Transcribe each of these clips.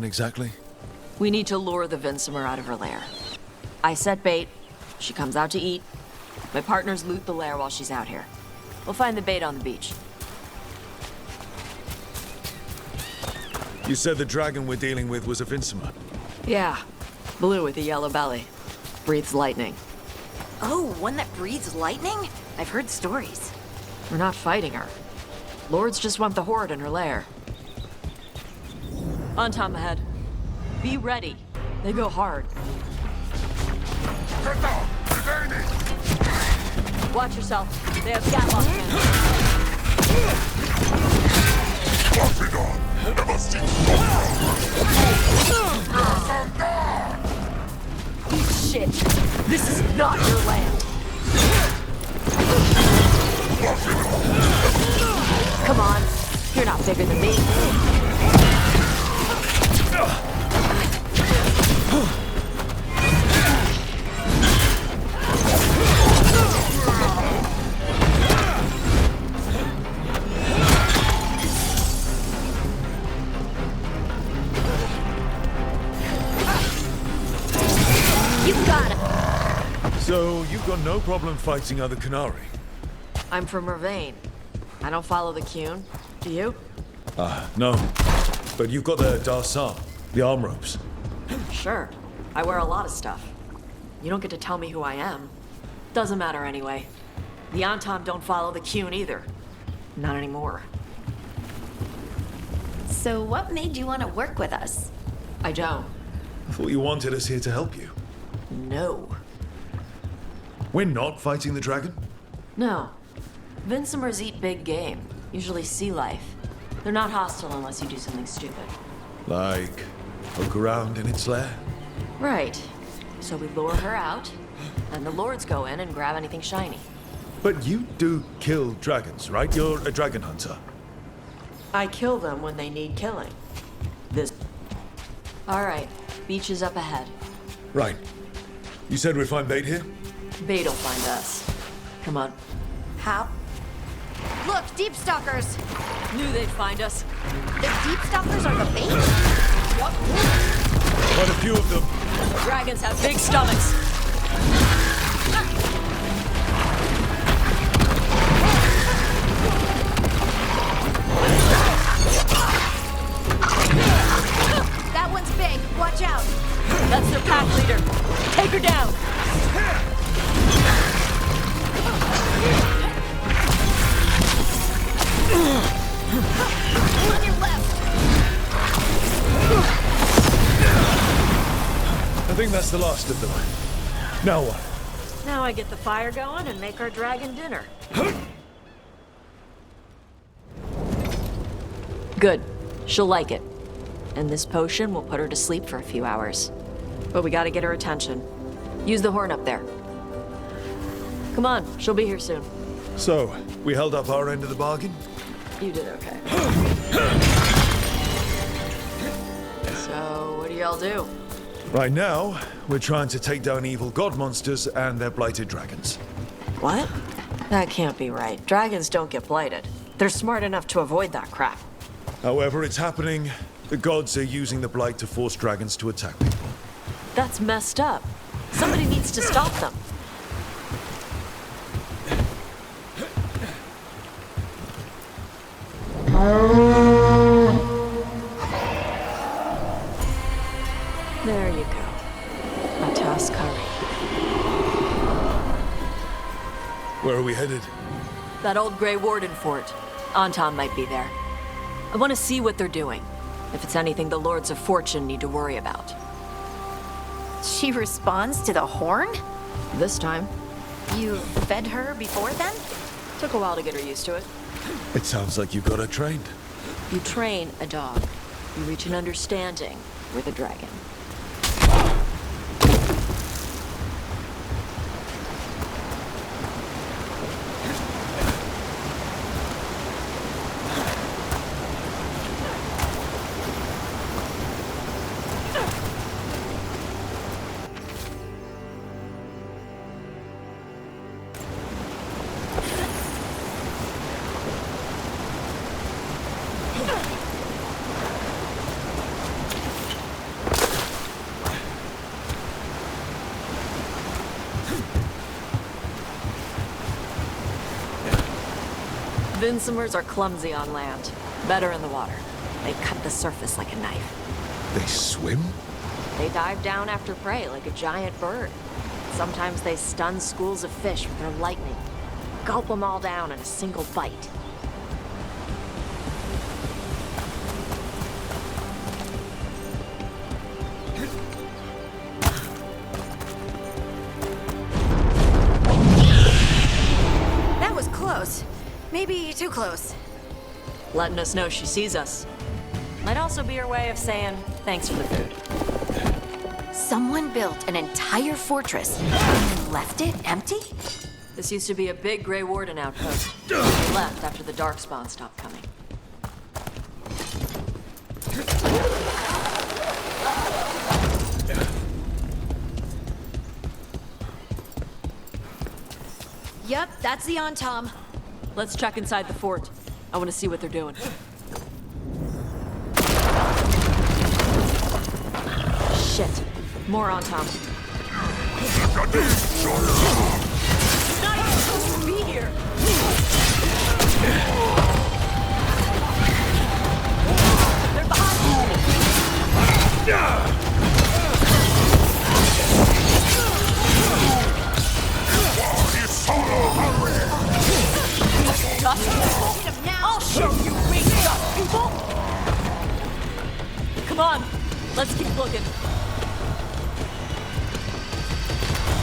Exactly? We need to lure the Vinsimer out of her lair. I set bait. She comes out to eat. My partners loot the lair while she's out here. We'll find the bait on the beach. You said the dragon we're dealing with was a Vinsimer. Yeah. Blue with a yellow belly. Breathes lightning. Oh, one that breathes lightning? I've heard stories. We're not fighting her. Lords just want the horde in her lair. On Tom ahead. Be ready. They go hard. Get down! Evade it! Watch yourself. They have Gatlock men. Watch it on! Never see Eat shit. This is not your land. Come on. You're not bigger than me. You got him. So, you've got no problem fighting other Canary? I'm from Mervain. I don't follow the Cune. Do you? No. But you've got the Darsam, the arm ropes. Sure. I wear a lot of stuff. You don't get to tell me who I am. Doesn't matter anyway. The Anton don't follow the Cune either. Not anymore. So what made you want to work with us? I don't. I thought you wanted us here to help you. No. We're not fighting the dragon? No. Vinsimers eat big game, usually sea life. They're not hostile unless you do something stupid. Like, poke around in its lair? Right. So we lure her out, and the lords go in and grab anything shiny. But you do kill dragons, right? You're a dragon hunter. I kill them when they need killing. This... Alright, beach is up ahead. Right. You said we'd find bait here? Bait'll find us. Come on. How? Look, deep stalkers. Knew they'd find us. The deep stalkers are the bait? Quite a few of them. Dragons have big stomachs. That one's big. Watch out. That's their pack leader. Take her down. On your left. I think that's the last of them. Now what? Now I get the fire going and make our dragon dinner. Good. She'll like it. And this potion will put her to sleep for a few hours. But we gotta get her attention. Use the horn up there. Come on, she'll be here soon. So, we held up our end of the bargain? You did okay. So, what do y'all do? Right now, we're trying to take down evil god monsters and their blighted dragons. What? That can't be right. Dragons don't get blighted. They're smart enough to avoid that crap. However, it's happening. The gods are using the blight to force dragons to attack people. That's messed up. Somebody needs to stop them. There you go. Atas Kari. Where are we headed? That old Grey Warden fort. Anton might be there. I want to see what they're doing. If it's anything the Lords of Fortune need to worry about. She responds to the horn? This time. You fed her before then? Took a while to get her used to it. It sounds like you got her trained. You train a dog. You reach an understanding with a dragon. Vincimers are clumsy on land, better in the water. They cut the surface like a knife. They swim? They dive down after prey like a giant bird. Sometimes they stun schools of fish with their lightning. Gulp them all down in a single bite. That was close. Maybe too close. Letting us know she sees us. Might also be her way of saying thanks for the food. Someone built an entire fortress and then left it empty? This used to be a big Grey Warden outpost. They left after the Darkspawn stopped coming. Yep, that's the Tom. Let's check inside the fort. I want to see what they're doing. Shit. More on Tom. Not even supposed to be here. They're behind I'll show you weak stuff, people! Come on, let's keep looking.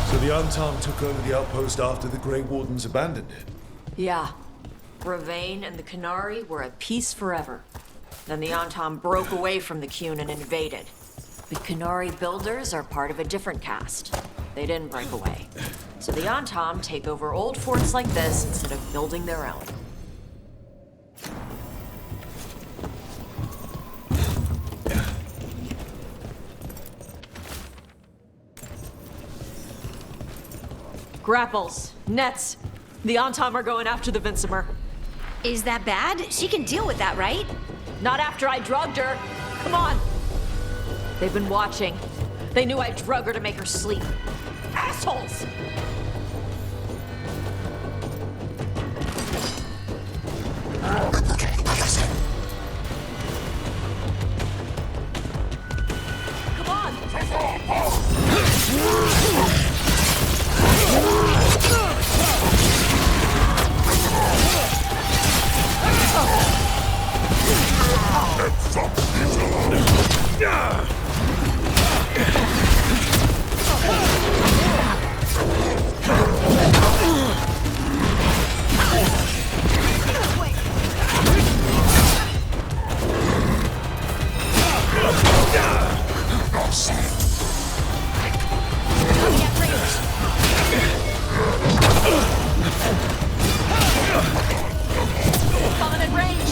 So the Untom took over the outpost after the Grey Wardens abandoned it. Yeah. Ravane and the Canary were at peace forever. Then the Antom broke away from the Qun and invaded. The Canary builders are part of a different caste. They didn't break away. So the Antom take over old forts like this instead of building their own. Grapples, nets. The Antom are going after the Vincimer. Is that bad? She can deal with that, right? Not after I drugged her. Come on. They've been watching. They knew I drug her to make her sleep. Assholes! Come on! Coming in range!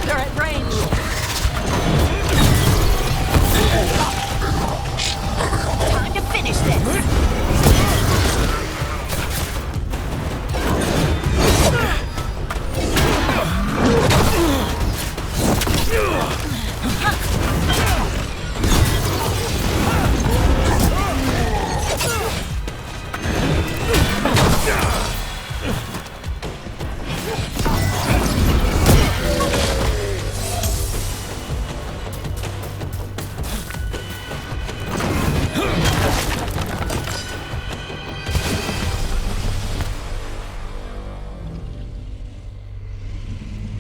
They're at range! Time to finish this.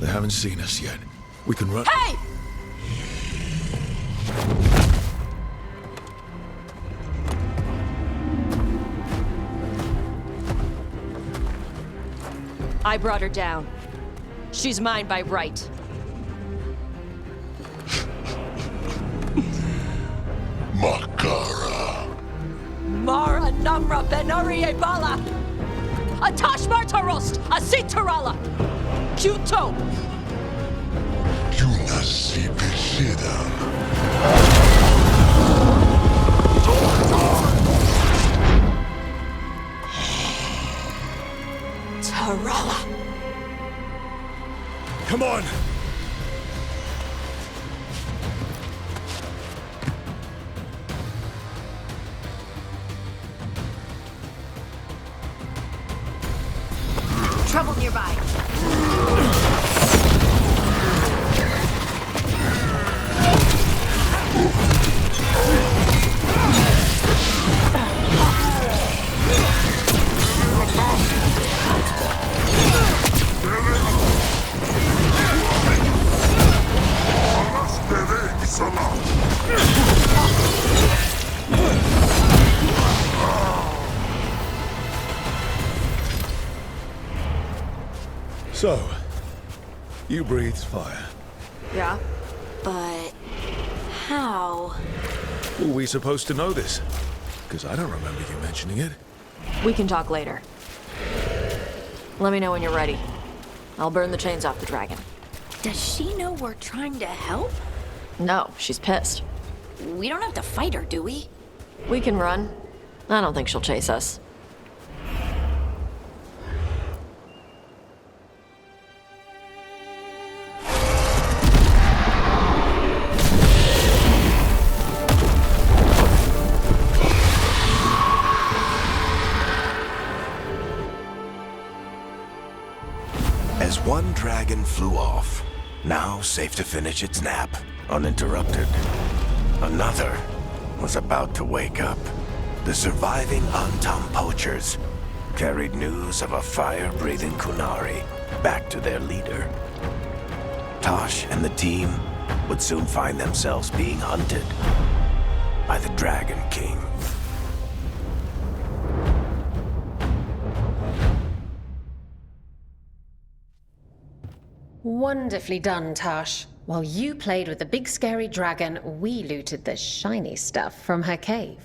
They haven't seen us yet. We can run. Hey! I brought her down. She's mine by right. Makara. Mara Namra Benari Ebala! Atash Martarost! Asitarala! Kyuto! Yunasi Bishida. Tarala! nearby. So, you breathe fire. Yeah? But how? Were we supposed to know this? Because I don't remember you mentioning it. We can talk later. Let me know when you're ready. I'll burn the chains off the dragon. Does she know we're trying to help? No, she's pissed. We don't have to fight her, do we? We can run. I don't think she'll chase us. As one dragon flew off, now safe to finish its nap, uninterrupted, another was about to wake up. The surviving Antam poachers carried news of a fire-breathing Kunari back to their leader. Tosh and the team would soon find themselves being hunted by the Dragon King. Wonderfully done, Tash. While you played with the big scary dragon, we looted the shiny stuff from her cave.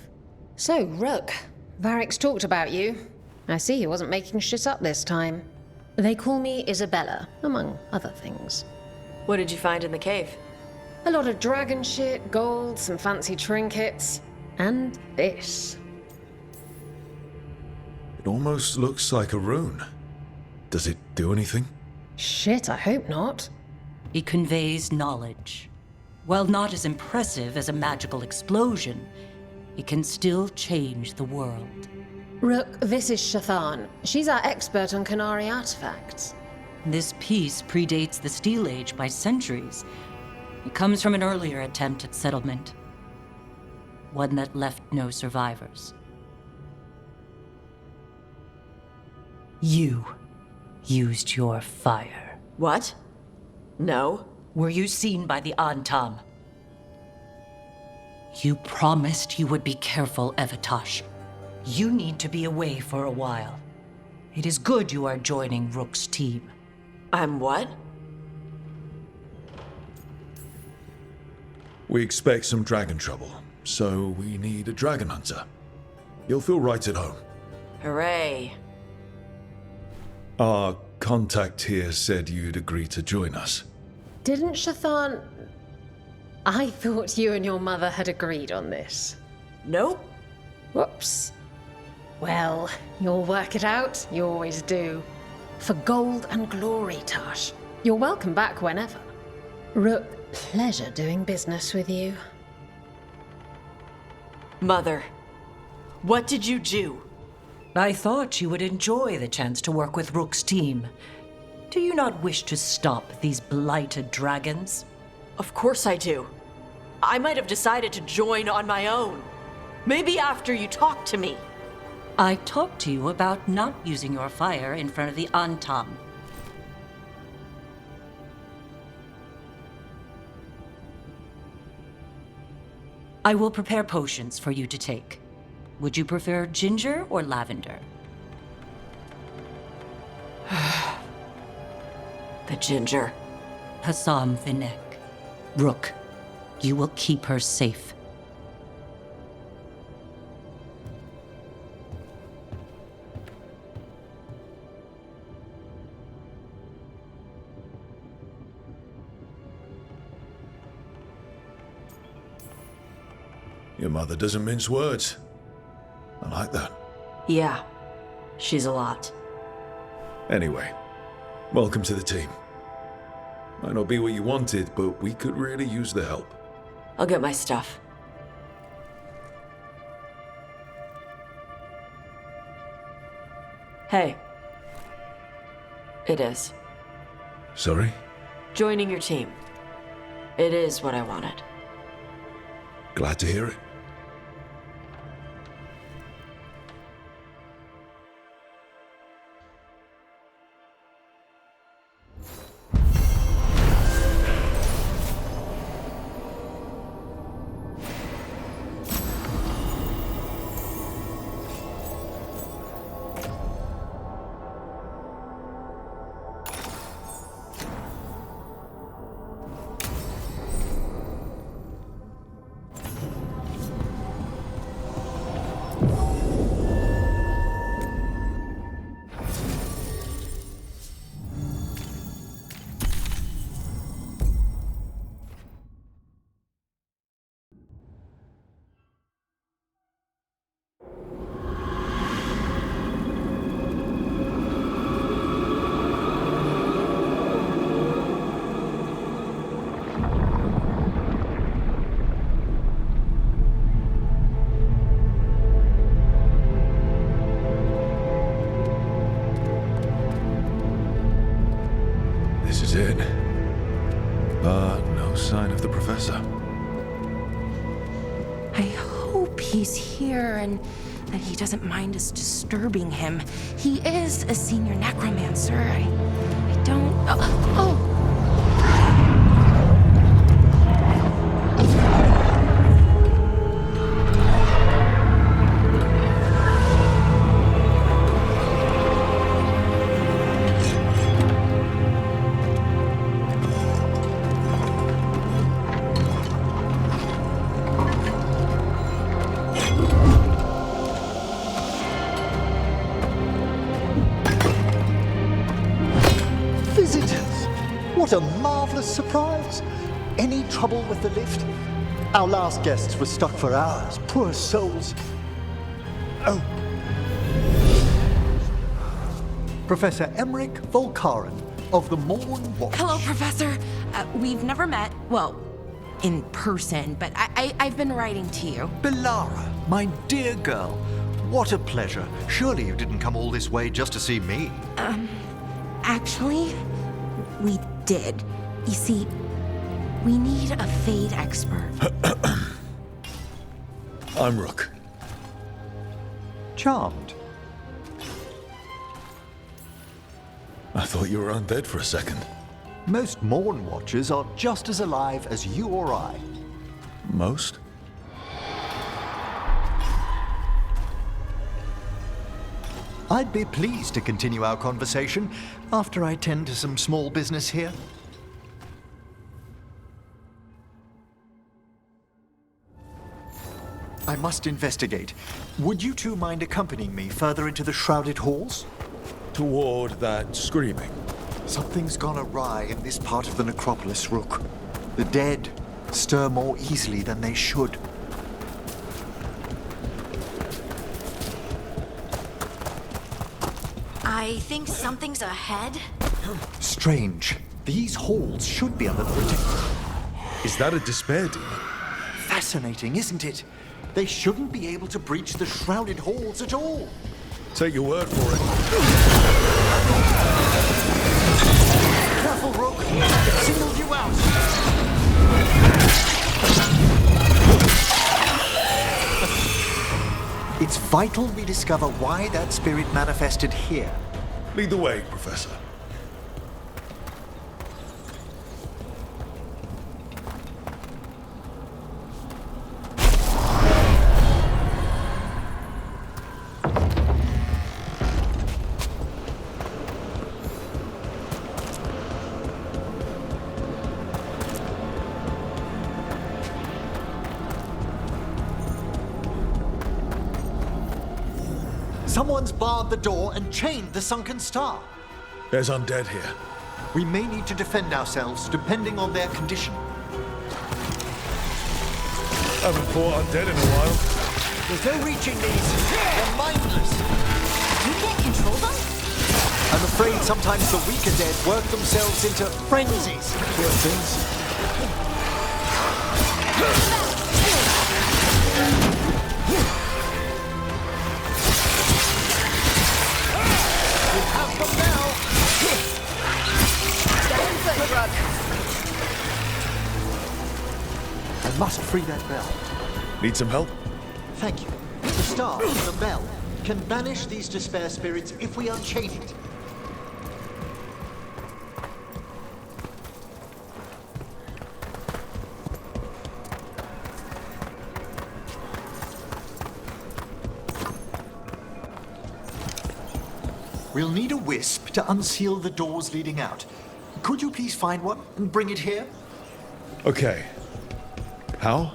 So, Rook, Varric's talked about you. I see he wasn't making shit up this time. They call me Isabella, among other things. What did you find in the cave? A lot of dragon shit, gold, some fancy trinkets, and this. It almost looks like a rune. Does it do anything? Shit, I hope not. It conveys knowledge. While not as impressive as a magical explosion, it can still change the world. Rook, this is Shathan. She's our expert on Kunari artifacts. This piece predates the Steel Age by centuries. It comes from an earlier attempt at settlement. One that left no survivors. You used your fire. What? No. Were you seen by the Antam? You promised you would be careful, Evatosh. You need to be away for a while. It is good you are joining Rook's team. I'm what? We expect some dragon trouble, so we need a dragon hunter. You'll feel right at home. Hooray. Our contact here said you'd agree to join us. Didn't Shathan... I thought you and your mother had agreed on this. Nope. Whoops. Well, you'll work it out. You always do. For gold and glory, Tash. You're welcome back whenever. Rook, pleasure doing business with you. Mother, what did you do? I thought you would enjoy the chance to work with Rook's team. Do you not wish to stop these blighted dragons? Of course I do. I might have decided to join on my own. Maybe after you talked to me. I talked to you about not using your fire in front of the Antam. I will prepare potions for you to take. Would you prefer ginger or lavender? The ginger. Hassam Vinek. Rook, you will keep her safe. Your mother doesn't mince words. I like that. Yeah, she's a lot. Anyway, welcome to the team. Might not be what you wanted, but we could really use the help. I'll get my stuff. Hey. It is. Sorry? Joining your team. It is what I wanted. Glad to hear it. This is it. But no sign of the professor. I hope he's here and that he doesn't mind us disturbing him. He is a senior necromancer. I don't... Oh! Visitors! What a marvelous surprise! Any trouble with the lift? Our last guests were stuck for hours. Poor souls. Oh. Professor Emmerich Volkaren of the Morn Watch. Hello, Professor. We've never met, well, in person, but I've been writing to you. Belara, my dear girl. What a pleasure. Surely you didn't come all this way just to see me. Actually, we did. You see, we need a Fade expert. I'm Rook. Charmed. I thought you were undead for a second. Most Morn Watchers are just as alive as you or I. Most? I'd be pleased to continue our conversation after I tend to some small business here. I must investigate. Would you two mind accompanying me further into the shrouded halls? Toward that screaming. Something's gone awry in this part of the necropolis, Rook. The dead stir more easily than they should. I think something's ahead. Strange. These halls should be under the protection. Is that a despair demon? Fascinating, isn't it? They shouldn't be able to breach the shrouded halls at all. Take your word for it. Careful, Rook. Singled you out. It's vital we discover why that spirit manifested here. Lead the way, Professor. Someone's barred the door and chained the sunken star. There's undead here. We may need to defend ourselves depending on their condition. Haven't fought undead in a while. There's no reaching these. They're mindless. You can't control them? I'm afraid sometimes the weaker dead work themselves into frenzies. Poor things. We have them now. free that bell. Need some help? Thank you. The star, the bell, can banish these despair spirits if we unchain it. We'll need a wisp to unseal the doors leading out. Could you please find one and bring it here? Okay. How?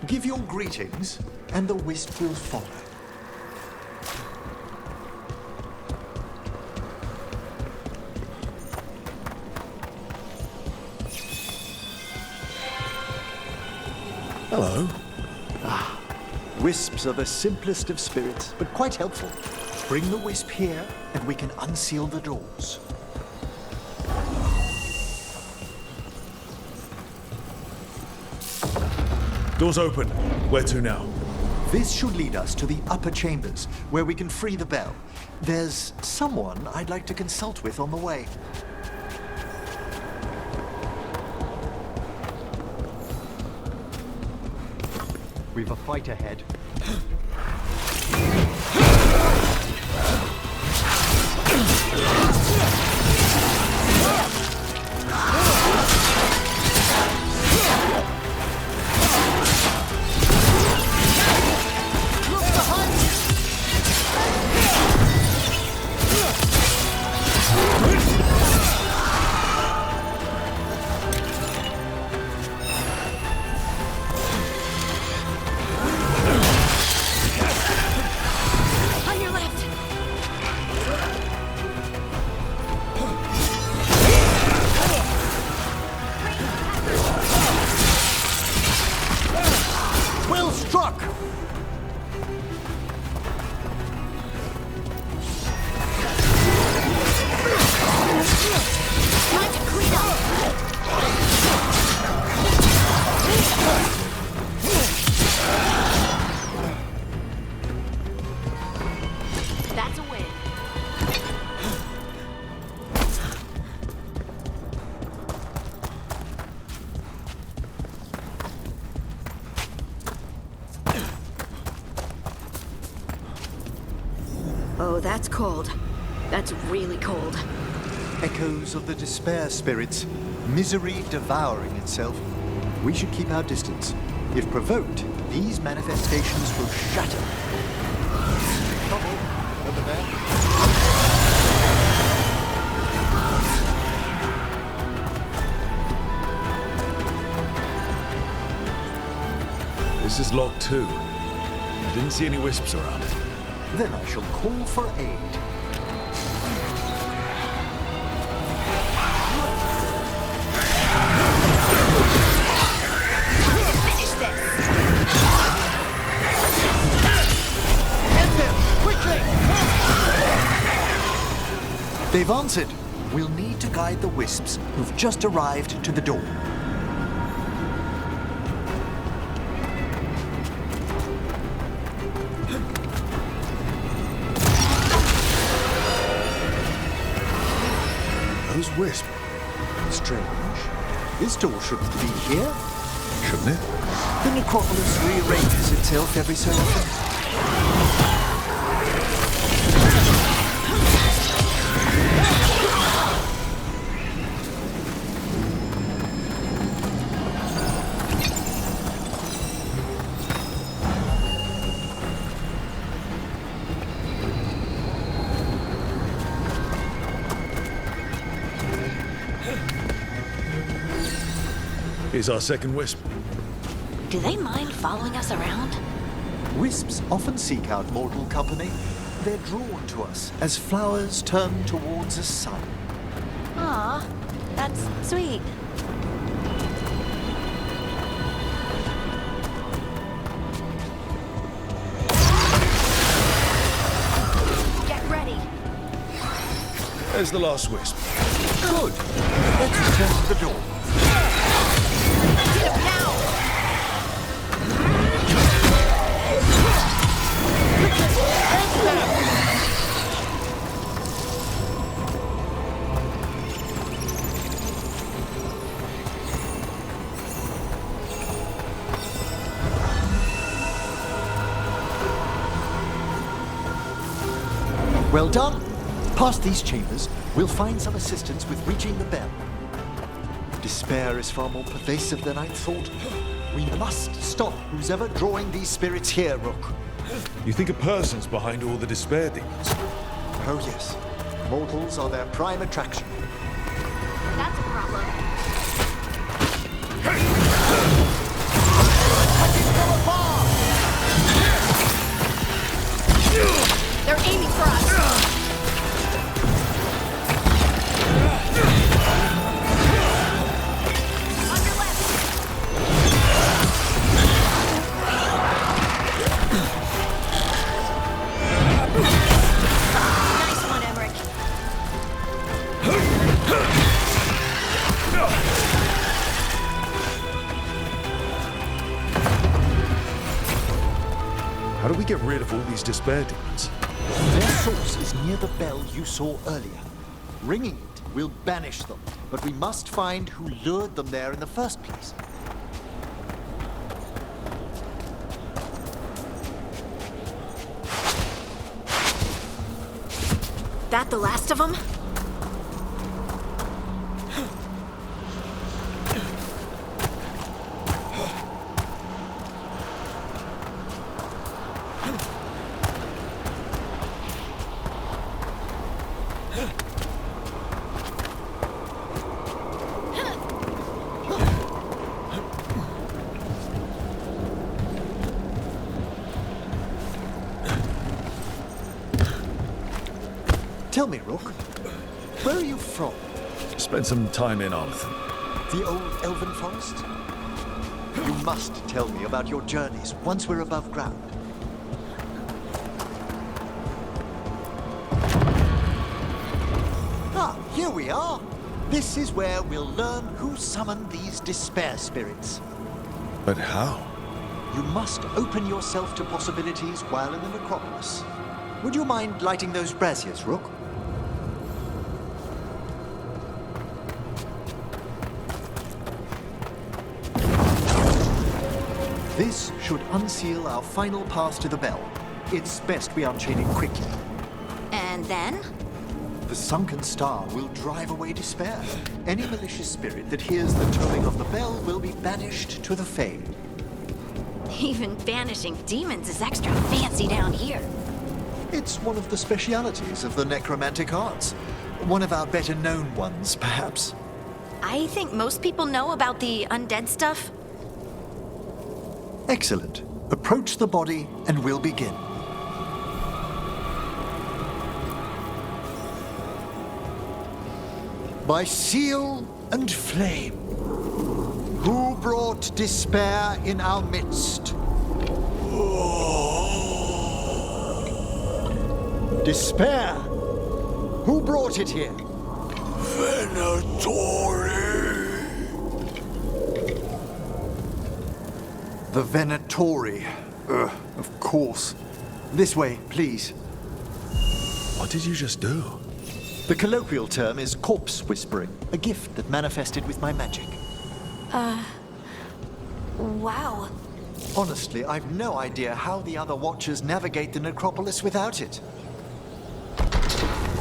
Give your greetings, and the wisp will follow. Hello. Wisps are the simplest of spirits, but quite helpful. Bring the wisp here, and we can unseal the doors. Doors open. Where to now? This should lead us to the upper chambers, where we can free the bell. There's someone I'd like to consult with on the way. We've a fight ahead. Oh, that's cold. That's really cold. Echoes of the despair spirits, misery devouring itself. We should keep our distance. If provoked, these manifestations will shatter. Trouble over there. This is locked too. I didn't see any wisps around. Then I shall call for aid. Finish this! Get them! Quickly! They've answered. We'll need to guide the wisps who've just arrived to the door. Wisp. Strange. This door shouldn't be here. Shouldn't it? The necropolis rearranges itself every so often. Here's our second wisp. Do they mind following us around? Wisps often seek out mortal company. They're drawn to us as flowers turn towards a sun. Aw, that's sweet. Get ready. There's the last wisp. Good. Let's return to the door. Well done. Past these chambers, we'll find some assistance with reaching the bell. Despair is far more pervasive than I'd thought. We must stop who's ever drawing these spirits here, Rook. You think a person's behind all the despair demons? Oh yes. Mortals are their prime attraction. That's a problem. They're aiming for us. On your left. Nice one, Emmerich. How do we get rid of all these despair demons? Their source is near the bell you saw earlier. Ringing it will banish them, but we must find who lured them there in the first place. That the last of them? Tell me, Rook, where are you from? Spent some time in Arthur. The old elven forest? You must tell me about your journeys once we're above ground. Ah, here we are. This is where we'll learn who summoned these despair spirits. But how? You must open yourself to possibilities while in the necropolis. Would you mind lighting those braziers, Rook? This should unseal our final path to the bell. It's best we unchain it quickly. And then? The sunken star will drive away despair. Any malicious spirit that hears the tolling of the bell will be banished to the Fae. Even banishing demons is extra fancy down here. It's one of the specialities of the necromantic arts. One of our better known ones, perhaps. I think most people know about the undead stuff. Excellent. Approach the body and we'll begin. By seal and flame, who brought despair in our midst? Despair? Who brought it here? The Venatori. Of course. This way, please. What did you just do? The colloquial term is corpse whispering, a gift that manifested with my magic. Wow. Honestly, I've no idea how the other Watchers navigate the necropolis without it.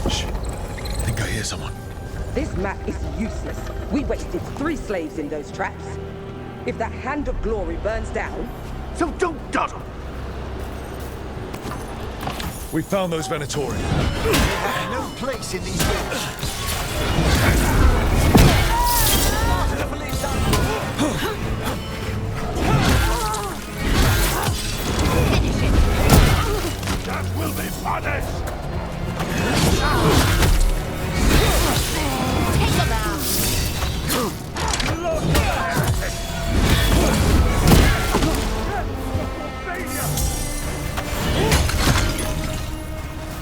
Shh. I think I hear someone. This map is useless. We wasted 3 slaves in those traps. If that Hand of Glory burns down... So don't dawdle! We found those Venatori. They have no place in these rooms. That will be punished! Take them out.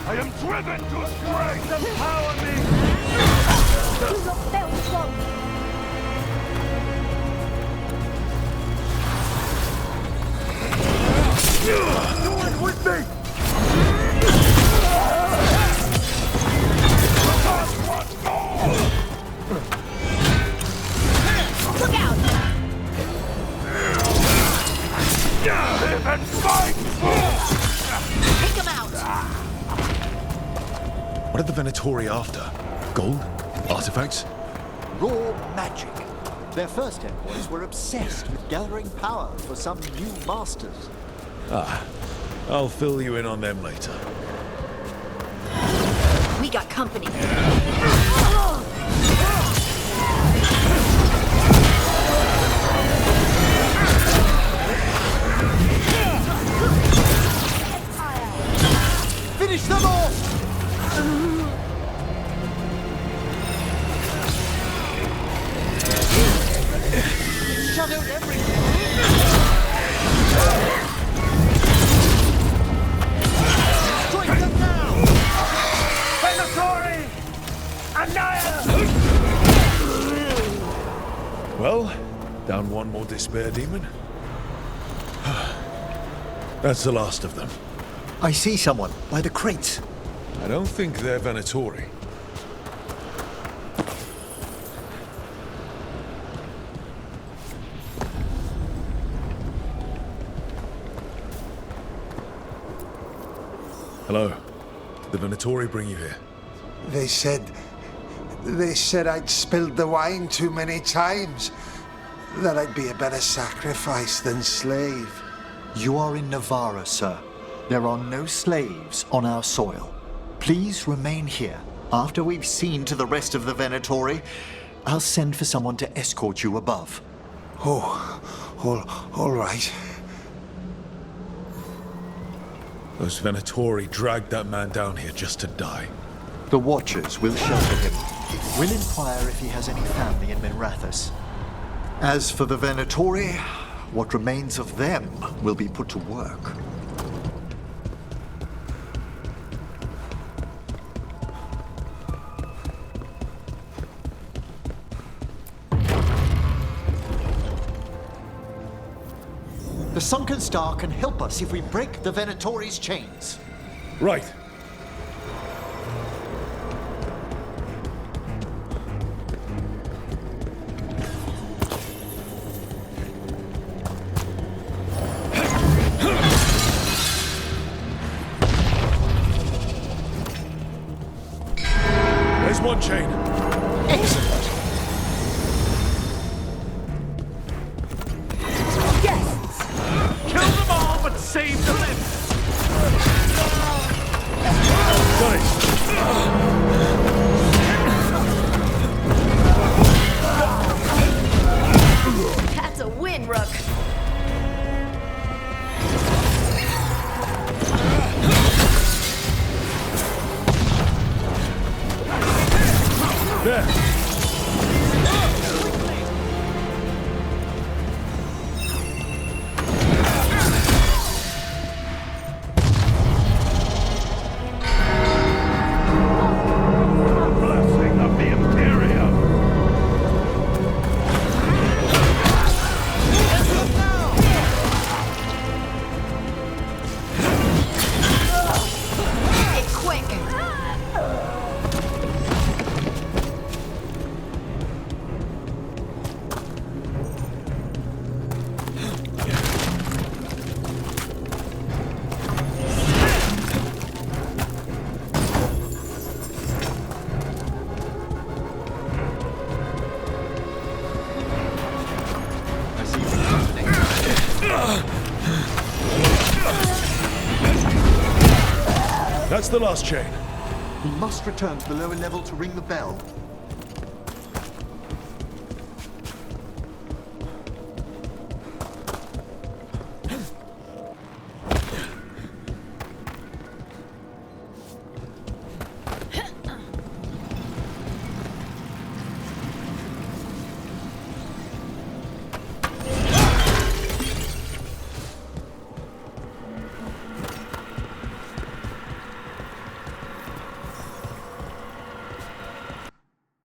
I am driven to strength! Empower me! Do it with me! Look out! Live and fight! Take them out. What are the Venatori after? Gold? Artifacts? Raw magic. Their first envoys were obsessed with gathering power for some new masters. I'll fill you in on them later. We got company. Finish them off! Shut out everything! Strike them now! Venatori! Annihilate! Well, down one more despair demon. That's the last of them. I see someone by the crates. I don't think they're Venatori. Hello. Did the Venatori bring you here? They said I'd spilled the wine too many times. That I'd be a better sacrifice than slave. You are in Navarra, sir. There are no slaves on our soil. Please remain here. After we've seen to the rest of the Venatori, I'll send for someone to escort you above. All right. Those Venatori dragged that man down here just to die. The Watchers will shelter him. We'll inquire if he has any family in Minrathous. As for the Venatori, what remains of them will be put to work. The Sunken Star can help us if we break the Venatori's chains. Right. There's one chain. Excellent. Kill them all, but save the limbs! Got it. That's a win, Rook. There. Blessing of the Imperium! Get quick. I see what's happening. That's the last chain. We must return to the lower level to ring the bell.